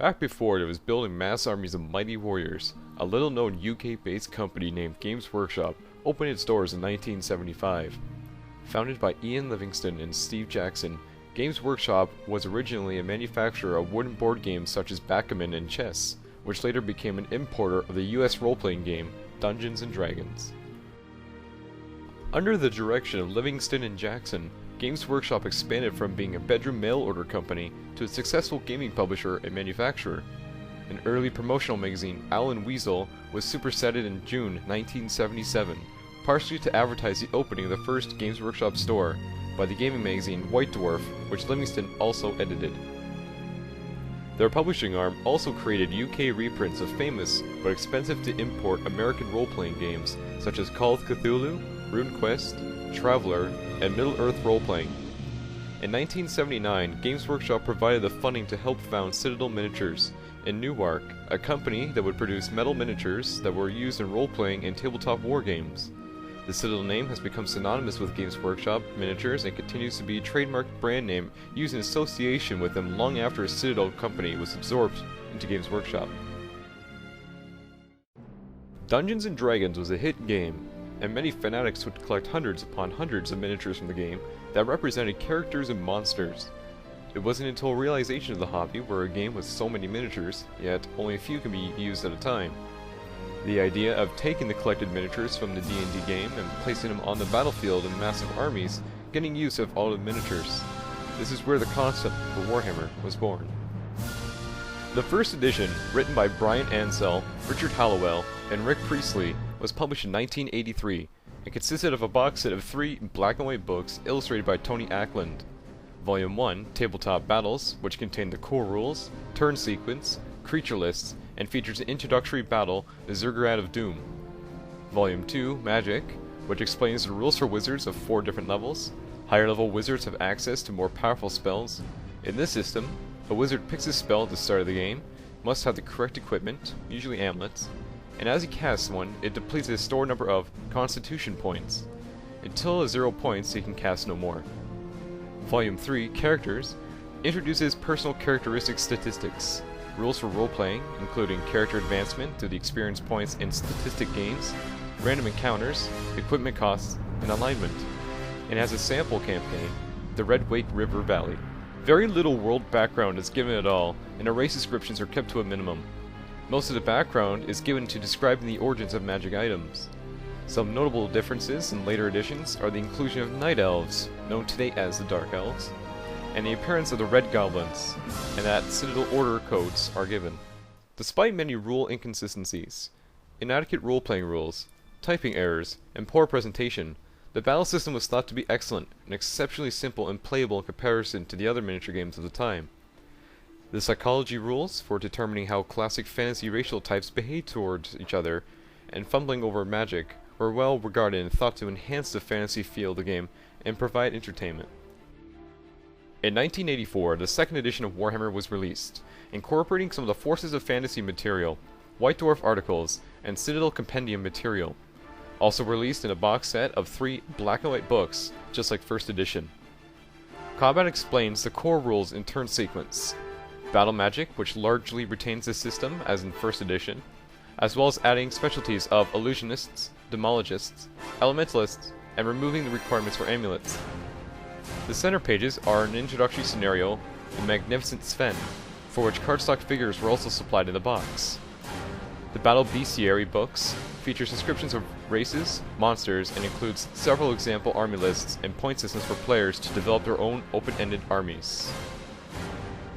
Back before it was building mass armies of mighty warriors, a little-known UK-based company named Games Workshop opened its doors in 1975. Founded by Ian Livingstone and Steve Jackson, Games Workshop was originally a manufacturer of wooden board games such as backgammon and chess, which later became an importer of the US role-playing game Dungeons & Dragons. Under the direction of Livingstone and Jackson, Games Workshop expanded from being a bedroom mail-order company to a successful gaming publisher and manufacturer. An early promotional magazine, Owl and Weasel, was supersetted in June 1977, partially to advertise the opening of the first Games Workshop store, by the gaming magazine White Dwarf, which Livingstone also edited. Their publishing arm also created UK reprints of famous but expensive to import American role-playing games such as Call of Cthulhu, RuneQuest, Traveller, and Middle-earth role-playing. In 1979, Games Workshop provided the funding to help found Citadel Miniatures in Newark, a company that would produce metal miniatures that were used in role-playing and tabletop war games. The Citadel name has become synonymous with Games Workshop miniatures and continues to be a trademarked brand name used in association with them long after a Citadel company was absorbed into Games Workshop. Dungeons & Dragons was a hit game, and many fanatics would collect hundreds upon hundreds of miniatures from the game that represented characters and monsters. It wasn't until realization of the hobby where a game with so many miniatures, yet only a few can be used at a time. The idea of taking the collected miniatures from the D&D game and placing them on the battlefield in massive armies, getting use of all the miniatures. This is where the concept for Warhammer was born. The first edition, written by Brian Ansell, Richard Hallowell, and Rick Priestley, was published in 1983 and consisted of a box set of 3 black and white books illustrated by Tony Ackland. Volume 1, Tabletop Battles, which contained the core rules, turn sequence, creature lists, and features an introductory battle, the Zergrat of Doom. Volume 2, Magic, which explains the rules for wizards of 4 different levels. Higher level wizards have access to more powerful spells. In this system, a wizard picks a spell at the start of the game, must have the correct equipment, usually amulets, and as he casts one, it depletes his store number of Constitution points. Until at 0 points, he can cast no more. Volume 3, Characters, introduces personal characteristic statistics, rules for role-playing, including character advancement through the experience points and statistic gains, random encounters, equipment costs, and alignment, and has a sample campaign, the Red Wake River Valley. Very little world background is given at all, and race descriptions are kept to a minimum. Most of the background is given to describing the origins of magic items. Some notable differences in later editions are the inclusion of Night Elves, known today as the Dark Elves, and the appearance of the Red Goblins, and that Citadel Order codes are given. Despite many rule inconsistencies, inadequate role-playing rules, typing errors, and poor presentation, the battle system was thought to be excellent and exceptionally simple and playable in comparison to the other miniature games of the time. The psychology rules for determining how classic fantasy racial types behave towards each other, and fumbling over magic, were well regarded and thought to enhance the fantasy feel of the game and provide entertainment. In 1984, the second edition of Warhammer was released, incorporating some of the Forces of Fantasy material, White Dwarf articles, and Citadel Compendium material. Also released in a box set of 3 black and white books, just like first edition. Combat explains the core rules in turn sequence, battle magic, which largely retains the system as in first edition, as well as adding specialties of illusionists, demologists, elementalists, and removing the requirements for amulets. The center pages are an introductory scenario, The Magnificent Sven, for which cardstock figures were also supplied in the box. The Battle Bestiary books features descriptions of races, monsters, and includes several example army lists and point systems for players to develop their own open-ended armies.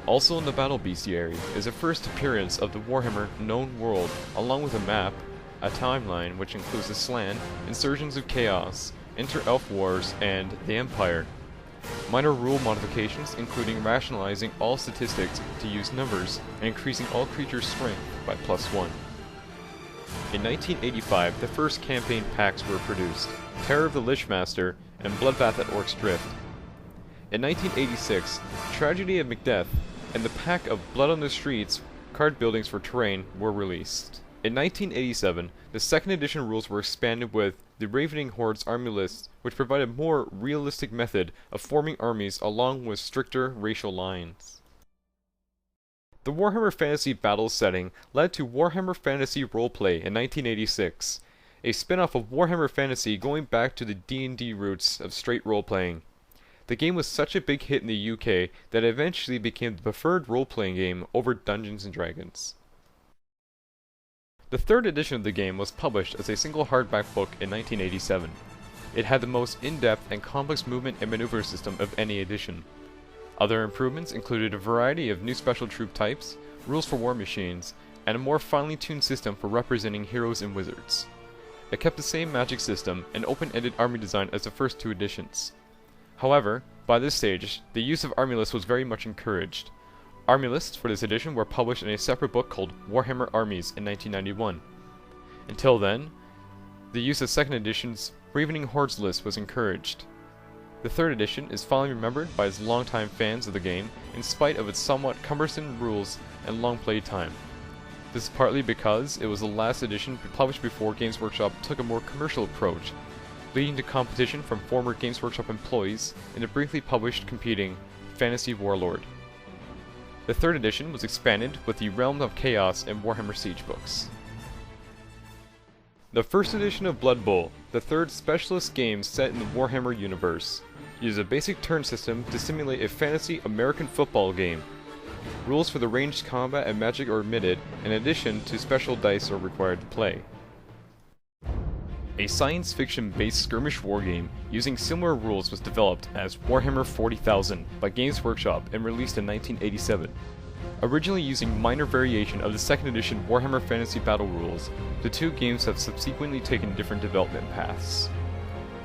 Also in the Battle Bestiary is the first appearance of the Warhammer known world, along with a map, a timeline which includes the Slann, Insurgents of Chaos, Inter-Elf Wars, and the Empire. Minor rule modifications including rationalizing all statistics to use numbers and increasing all creatures' strength by +1. In 1985, the first campaign packs were produced, Terror of the Lichmaster and Bloodbath at Orc's Drift. In 1986, Tragedy of Macbeth and the pack of Blood on the Streets card buildings for terrain were released. In 1987, the second edition rules were expanded with the Ravening Horde's army list, which provided a more realistic method of forming armies along with stricter racial lines. The Warhammer Fantasy Battles setting led to Warhammer Fantasy Roleplay in 1986, a spin-off of Warhammer Fantasy going back to the D&D roots of straight role-playing. The game was such a big hit in the UK that it eventually became the preferred role-playing game over Dungeons & Dragons. The third edition of the game was published as a single hardback book in 1987. It had the most in-depth and complex movement and maneuver system of any edition. Other improvements included a variety of new special troop types, rules for war machines, and a more finely tuned system for representing heroes and wizards. It kept the same magic system and open-ended army design as the first two editions. However, by this stage, the use of army lists was very much encouraged. Army lists for this edition were published in a separate book called Warhammer Armies in 1991. Until then, the use of second edition's Ravening Hordes list was encouraged. The third edition is fondly remembered by its longtime fans of the game in spite of its somewhat cumbersome rules and long play time. This is partly because it was the last edition published before Games Workshop took a more commercial approach, leading to competition from former Games Workshop employees in the briefly published competing Fantasy Warlord. The third edition was expanded with the Realm of Chaos and Warhammer Siege books. The first edition of Blood Bowl, the third specialist game set in the Warhammer universe, uses a basic turn system to simulate a fantasy American football game. Rules for the ranged combat and magic are omitted, in addition to special dice are required to play. A science fiction-based skirmish wargame using similar rules was developed as Warhammer 40,000 by Games Workshop and released in 1987. Originally using minor variation of the second edition Warhammer Fantasy Battle rules, the two games have subsequently taken different development paths.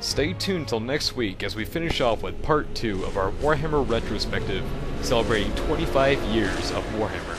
Stay tuned till next week as we finish off with part 2 of our Warhammer Retrospective, celebrating 25 years of Warhammer.